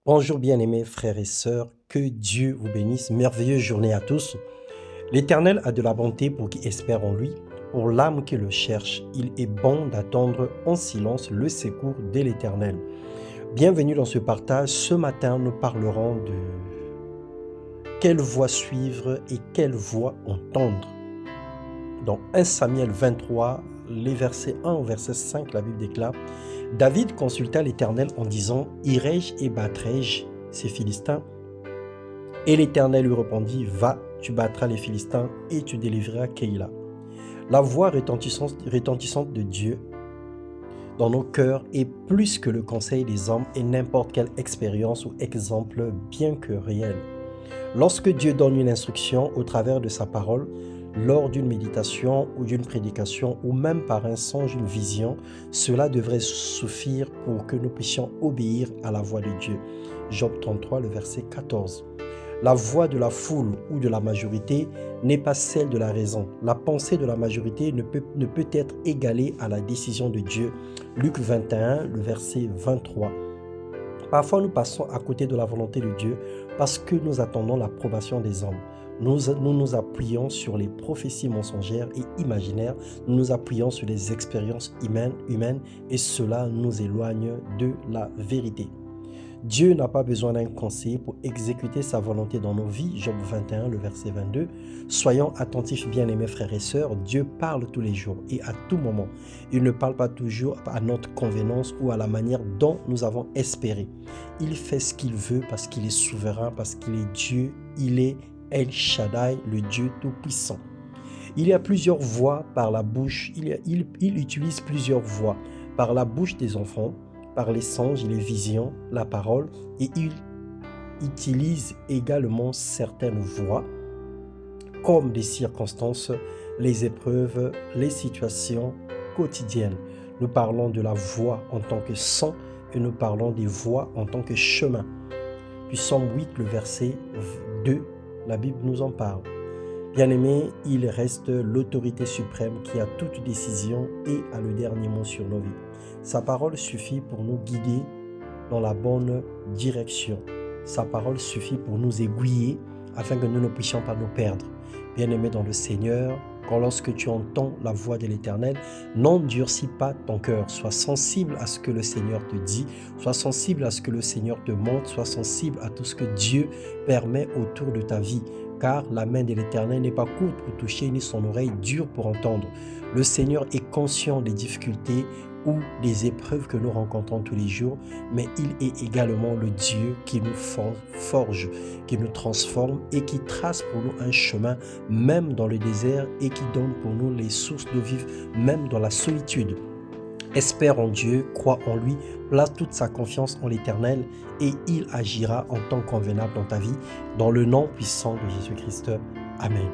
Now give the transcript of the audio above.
Bonjour bien-aimés frères et sœurs, que Dieu vous bénisse, merveilleuse journée à tous. L'Éternel a de la bonté pour qui espère en lui, pour l'âme qui le cherche. Il est bon d'attendre en silence le secours de l'Éternel. Bienvenue dans ce partage. Ce matin, nous parlerons de quelle voie suivre et quelle voie entendre. Dans 1 Samuel 23, les versets 1 au verset 5, la Bible déclare: David consulta l'Éternel en disant: Irai-je et battrai-je ces Philistins? Et l'Éternel lui répondit: Va, tu battras les Philistins et tu délivreras Keïla. La voix retentissante de Dieu dans nos cœurs est plus que le conseil des hommes et n'importe quelle expérience ou exemple, bien que réel. Lorsque Dieu donne une instruction au travers de sa parole, lors d'une méditation ou d'une prédication ou même par un songe, une vision, cela devrait suffire pour que nous puissions obéir à la voix de Dieu. Job 33, le verset 14. La voix de la foule ou de la majorité n'est pas celle de la raison. La pensée de la majorité ne peut être égalée à la décision de Dieu. Luc 21, le verset 23. Parfois, nous passons à côté de la volonté de Dieu parce que nous attendons l'approbation des hommes. Nous nous appuyons sur les prophéties mensongères et imaginaires, nous nous appuyons sur les expériences humaines et cela nous éloigne de la vérité. Dieu n'a pas besoin d'un conseiller pour exécuter sa volonté dans nos vies. Job 21, le verset 22. Soyons attentifs, bien-aimés frères et sœurs. Dieu parle tous les jours et à tout moment. Il ne parle pas toujours à notre convenance ou à la manière dont nous avons espéré. Il fait ce qu'il veut parce qu'il est souverain, parce qu'il est Dieu. Il est El Shaddai, le Dieu Tout-Puissant. Il y a plusieurs voix par la bouche. Il utilise plusieurs voix par la bouche des enfants, par les songes et les visions, la parole, et il utilise également certaines voix, comme des circonstances, les épreuves, les situations quotidiennes. Nous parlons de la voix en tant que son et nous parlons des voix en tant que chemin. Puis Psaume 8, le verset 2, la Bible nous en parle. Bien-aimé, il reste l'autorité suprême qui a toute décision et a le dernier mot sur nos vies. Sa parole suffit pour nous guider dans la bonne direction. Sa parole suffit pour nous aiguiller afin que nous ne puissions pas nous perdre. Bien-aimé dans le Seigneur, lorsque tu entends la voix de l'Éternel, n'endurcis pas ton cœur. Sois sensible à ce que le Seigneur te dit, sois sensible à ce que le Seigneur te montre, sois sensible à tout ce que Dieu permet autour de ta vie. Car la main de l'Éternel n'est pas courte pour toucher, ni son oreille dure pour entendre. Le Seigneur est conscient des difficultés ou des épreuves que nous rencontrons tous les jours, mais il est également le Dieu qui nous forge, qui nous transforme et qui trace pour nous un chemin, même dans le désert, et qui donne pour nous les sources d'eau vive, même dans la solitude. Espère en Dieu, crois en lui, place toute sa confiance en l'Éternel et il agira en temps convenable dans ta vie, dans le nom puissant de Jésus-Christ. Amen.